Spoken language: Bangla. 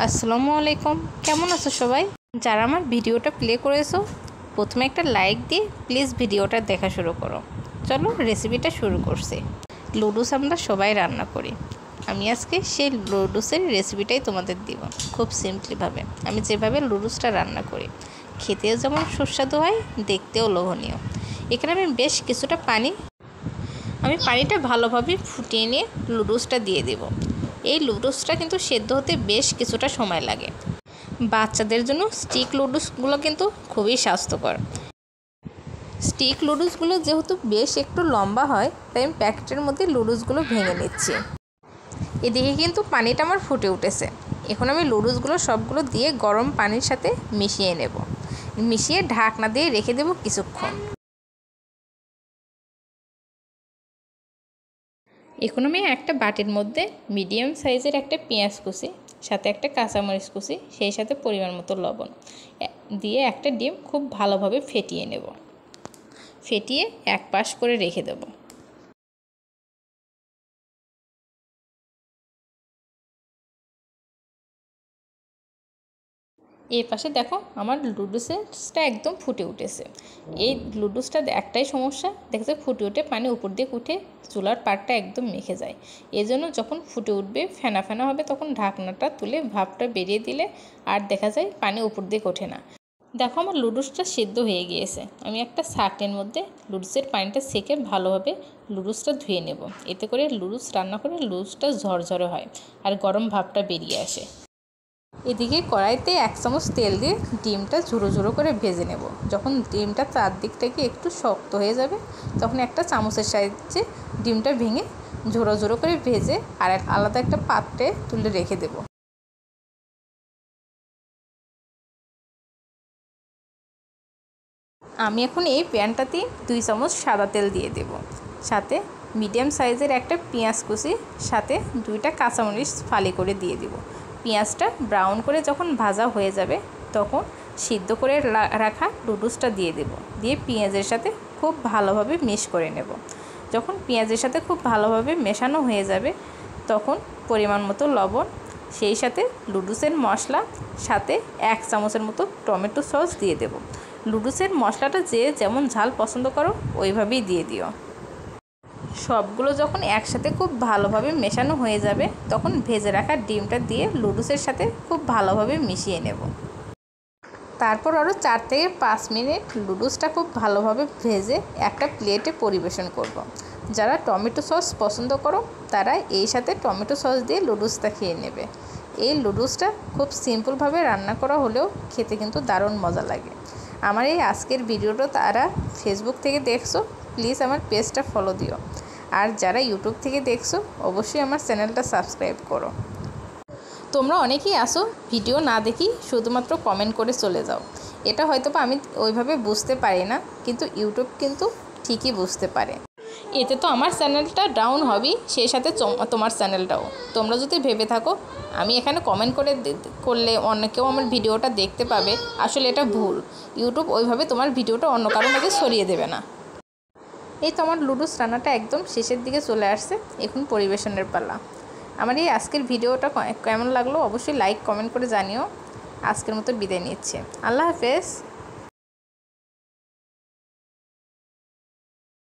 আসসালামু আলাইকুম, কেমন আছো সবাই? যারা আমার ভিডিওটা প্লে করেছো প্রথমে একটা লাইক দিয়ে প্লিজ ভিডিওটা দেখা শুরু করো। চলো রেসিপিটা শুরু করছি। লুডুস আমরা সবাই রান্না করি। আমি আজকে সেই লুডুসের রেসিপিটাই তোমাদের দিব খুব সিম্পলিভাবে। আমি যেভাবে লুডুসটা রান্না করি খেতেও যেমন সুস্বাদু হয়, দেখতেও লোভনীয়। এখানে আমি বেশ কিছুটা পানিটা ভালোভাবে ফুটিয়ে নিয়ে লুডুসটা দিয়ে দেব। এই লুডুসটা কিন্তু সেদ্ধ হতে বেশ কিছুটা সময় লাগে। বাচ্চাদের জন্য স্টিক লুডুসগুলো কিন্তু খুবই স্বাস্থ্যকর। স্টিক লুডুসগুলো যেহেতু বেশ একটু লম্বা হয়, তাই আমি প্যাকেটের মধ্যে লুডুসগুলো ভেঙে নিচ্ছি। এদিকে কিন্তু পানিটা আমার ফুটে উঠেছে। এখন আমি লুডুসগুলো সবগুলো দিয়ে গরম পানির সাথে মিশিয়ে নেব। মিশিয়ে ঢাকনা দিয়ে রেখে দেব কিছুক্ষণ। এখন আমি একটা বাটির মধ্যে মিডিয়াম সাইজের একটা পেঁয়াজ কুচি, সাথে একটা কাঁচামরিচ কুচি, সেই সাথে পরিমাণ মতো লবণ দিয়ে একটা ডিম খুব ভালোভাবে ফেটিয়ে নেব। ফেটিয়ে এক পাশ করে রেখে দেব। এই পাশে দেখো আমার লুডুসটা একদম ফুটে উঠেছে। এই লুডুসটা একটাই সমস্যা, দেখতে ফুটে উঠে পানি উপর দিয়ে উঠে চুলার পাড়টা একদম মেখে যায়। এই জন্য যখন ফুটে উঠবে ফেনা ফেনা হবে, তখন ঢাকনাটা তুলে ভাপটা বেরিয়ে দিলে আর দেখা যায় পানি উপর দিয়ে ওঠে না। দেখো আমার লুডুসটা সিদ্ধ হয়ে গিয়েছে। আমি একটা ছাঁকনির মধ্যে লুডুসের পানিটা সেকে ভালোভাবে লুডুসটা ধুয়ে নেব। এতে করে লুডুস রান্না করে লুডুসটা ঝরঝরে হয় আর গরম ভাপটা বেরিয়ে আসে। এদিকে কড়াইতে 1 চামচ তেল দিয়ে ডিমটা ঝুড়ো ঝুড়ো করে ভেজে নেব। যখন ডিমটা চারদিক থেকে একটু শক্ত হয়ে যাবে, তখন একটা চামচের সাহায্যে ডিমটা ভেঙে ঝুড়ো ঝুড়ো করে ভেজে আর আলাদা একটা পাত্রে তুলে রেখে দেব। আমি এখন এই প্যানটাতে 2 চামচ সাদা তেল দিয়ে দেব। সাথে মিডিয়াম সাইজের একটা পেঁয়াজ কুচি, সাথে 2টা কাঁচামরিচ ফালি করে দিয়ে দেব। পেঁয়াজটা ব্রাউন করে যখন ভাজা হয়ে যাবে, তখন সিদ্ধ করে রাখা লুডুসটা দিয়ে দেব। দিয়ে পেঁয়াজের সাথে খুব ভালোভাবে মিক্স করে নেব। যখন পেঁয়াজের সাথে খুব ভালোভাবে মেশানো হয়ে যাবে, তখন পরিমাণ মতো লবণ, সেই সাথে লুডুসের মশলা, সাথে 1 চামচের মতো টমেটো সস দিয়ে দেব। লুডুসের মশলাটা যে যেমন ঝাল পছন্দ করো ওইভাবেই দিয়ে দিও। সবগুলো যখন একসাথে খুব ভালোভাবে মেশানো হয়ে যাবে, তখন ভেজে রাখা ডিমটা দিয়ে লুডুসের সাথে খুব ভালোভাবে মিশিয়ে নেব। তারপর আরও 4 থেকে 5 মিনিট লুডুসটা খুব ভালোভাবে ভেজে একটা প্লেটে পরিবেশন করব। যারা টমেটো সস পছন্দ করো তারা এই সাথে টমেটো সস দিয়ে লুডুসটা খেয়ে নেবে। এই লুডুসটা খুব সিম্পলভাবে রান্না করা হলেও খেতে কিন্তু দারুণ মজা লাগে। আমার এই আজকের ভিডিওটা তারা ফেসবুক থেকে দেখছো, প্লিজ আমার পেজটা ফলো দিও। আর যারা ইউটিউব থেকে দেখছো অবশ্যই আমার চ্যানেলটা সাবস্ক্রাইব করো। তোমরা অনেকেই আসো ভিডিও না দেখি শুধুমাত্র কমেন্ট করে চলে যাও। এটা হয়তো আমি ওইভাবে বুঝতে পারি না, কিন্তু ইউটিউব কিন্তু ঠিকই বুঝতে পারে। এতে তো আমার চ্যানেলটা ডাউন হবেই, সেই সাথে তোমার চ্যানেলটাও। তোমরা যদি ভেবে থাকো আমি এখানে কমেন্ট করলে অন্য কেউ আমার ভিডিওটা দেখতে পাবে, আসলে এটা ভুল। ইউটিউব ওইভাবে তোমার ভিডিওটা অন্য কারোর মাঝে ছড়িয়ে দেবে না। এই তো আমার লুডুস রান্নাটা একদম শেষের দিকে চলে আসছে, এখন পরিবেশনের পালা। আমার এই আজকের ভিডিওটা কেমন লাগলো অবশ্যই লাইক কমেন্ট করে জানিও। আজকের মতো বিদায় নিচ্ছি। আল্লাহ হাফেজ।